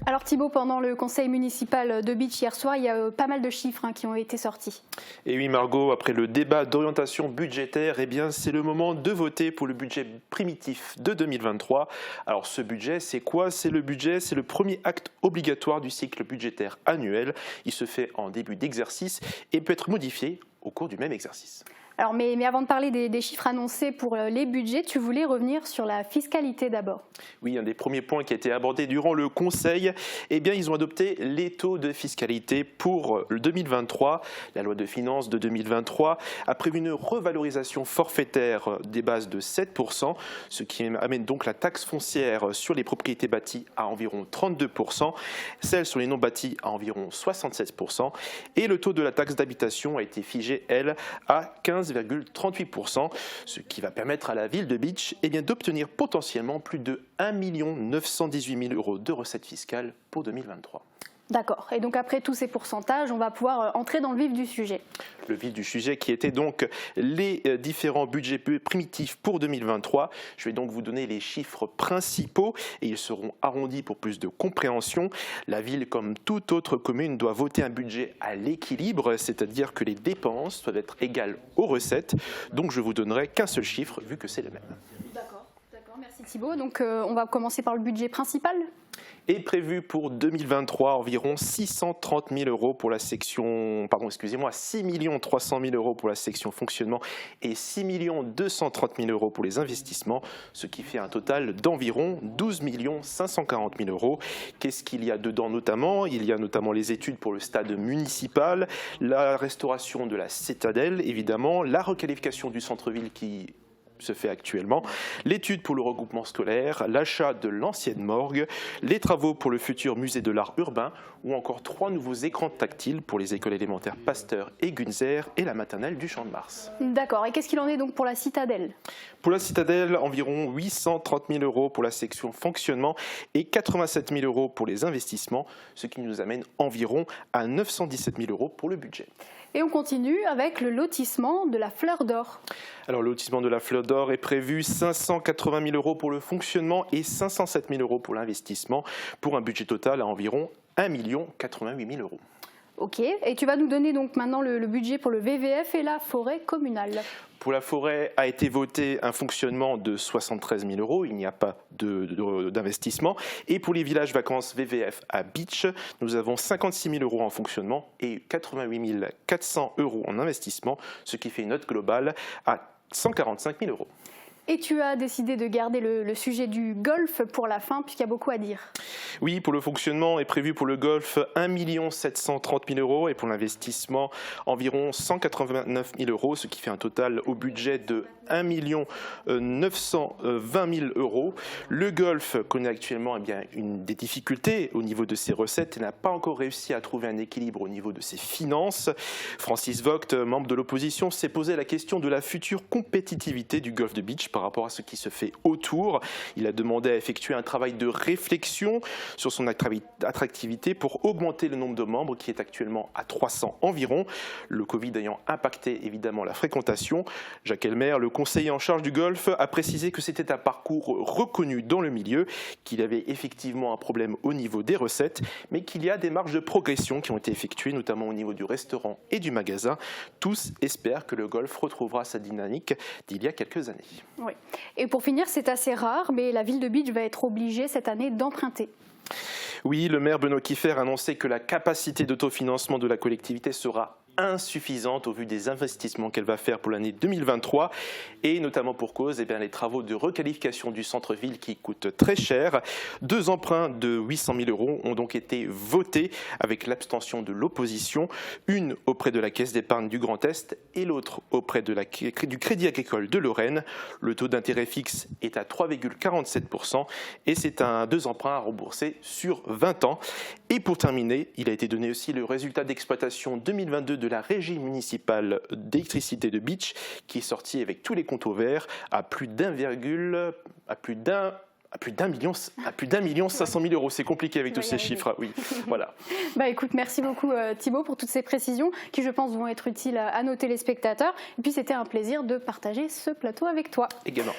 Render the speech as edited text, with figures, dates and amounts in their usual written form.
Alors Thibaut, pendant le conseil municipal de Bitche hier soir, il y a pas mal de chiffres qui ont été sortis. Et oui Margot, après le débat d'orientation budgétaire, eh bien c'est le moment de voter pour le budget primitif de 2023. Alors ce budget, c'est quoi? C'est le premier acte obligatoire du cycle budgétaire annuel. Il se fait en début d'exercice et peut être modifié au cours du même exercice. Alors, mais avant de parler des chiffres annoncés pour les budgets, tu voulais revenir sur la fiscalité d'abord. Oui, un des premiers points qui a été abordé durant le Conseil, eh bien, ils ont adopté les taux de fiscalité pour le 2023. La loi de finances de 2023 a prévu une revalorisation forfaitaire des bases de 7%, ce qui amène donc la taxe foncière sur les propriétés bâties à environ 32%, celle sur les non bâtis à environ 76%, et le taux de la taxe d'habitation a été figé, elle, à 15,38%, ce qui va permettre à la ville de Bitche d'obtenir potentiellement plus de 1 918 000 € de recettes fiscales pour 2023. D'accord. Et donc après tous ces pourcentages, on va pouvoir entrer dans le vif du sujet. Le vif du sujet qui était donc les différents budgets primitifs pour 2023. Je vais donc vous donner les chiffres principaux et ils seront arrondis pour plus de compréhension. La ville, comme toute autre commune, doit voter un budget à l'équilibre, c'est-à-dire que les dépenses doivent être égales aux recettes. Donc je vous donnerai qu'un seul chiffre vu que c'est le même. D'accord, merci Thibaut. Donc on va commencer par le budget principal. Est prévu pour 2023 environ 630 000 € pour la section, 6 300 000 € pour la section fonctionnement et 6 230 000 € pour les investissements, ce qui fait un total d'environ 12 540 000 €. Qu'est-ce qu'il y a dedans notamment? Il y a notamment les études pour le stade municipal, la restauration de la citadelle évidemment, la requalification du centre-ville qui se fait actuellement, l'étude pour le regroupement scolaire, l'achat de l'ancienne morgue, les travaux pour le futur musée de l'art urbain ou encore 3 nouveaux écrans tactiles pour les écoles élémentaires Pasteur et Gunzer et la maternelle du Champ de Mars. D'accord, et qu'est-ce qu'il en est donc pour la citadelle? Pour la citadelle, environ 830 000 € pour la section fonctionnement et 87 000 € pour les investissements, ce qui nous amène environ à 917 000 € pour le budget. Et on continue avec le lotissement de la Fleur d'Or. Alors le lotissement de la Fleur d'Or est prévu 580 000 € pour le fonctionnement et 507 000 € pour l'investissement, pour un budget total à environ 1 088 000 €. Ok, et tu vas nous donner donc maintenant le budget pour le VVF et la forêt communale. Pour la forêt a été voté un fonctionnement de 73 000 €, il n'y a pas d'investissement. Et pour les villages vacances VVF à Bitche, nous avons 56 000 € en fonctionnement et 88 400 € en investissement, ce qui fait une note globale à 145 000 €. Et tu as décidé de garder le sujet du golf pour la fin, puisqu'il y a beaucoup à dire. Oui, pour le fonctionnement est prévu pour le golf 1 730 000 € et pour l'investissement environ 189 000 €, ce qui fait un total au budget de 1 920 000 €. Le golf connaît actuellement des difficultés au niveau de ses recettes et n'a pas encore réussi à trouver un équilibre au niveau de ses finances. Francis Vogt, membre de l'opposition, s'est posé la question de la future compétitivité du golf de Bitche par rapport à ce qui se fait autour. Il a demandé à effectuer un travail de réflexion sur son attractivité pour augmenter le nombre de membres qui est actuellement à 300 environ. Le Covid ayant impacté évidemment la fréquentation. Jacques Elmer, le conseiller en charge du golf, a précisé que c'était un parcours reconnu dans le milieu, qu'il y avait effectivement un problème au niveau des recettes, mais qu'il y a des marges de progression qui ont été effectuées, notamment au niveau du restaurant et du magasin. Tous espèrent que le golf retrouvera sa dynamique d'il y a quelques années. Oui. Et pour finir, c'est assez rare, mais la ville de Bitche va être obligée cette année d'emprunter. Oui, le maire Benoît Kieffer a annoncé que la capacité d'autofinancement de la collectivité sera insuffisante au vu des investissements qu'elle va faire pour l'année 2023 et notamment pour cause les travaux de requalification du centre-ville qui coûtent très cher. 2 emprunts de 800 000 € ont donc été votés avec l'abstention de l'opposition, une auprès de la Caisse d'épargne du Grand Est et l'autre auprès du Crédit Agricole de Lorraine. Le taux d'intérêt fixe est à 3,47% et c'est 2 emprunts à rembourser sur 20 ans. Et pour terminer, il a été donné aussi le résultat d'exploitation 2022 de la régie municipale d'électricité de Bitche qui est sortie avec tous les comptes au vert à plus d'un million 500 000 €. C'est compliqué avec tous ces chiffres. Oui, voilà. Écoute, merci beaucoup Thibaut pour toutes ces précisions qui, je pense, vont être utiles à nos téléspectateurs. Et puis, c'était un plaisir de partager ce plateau avec toi. Également.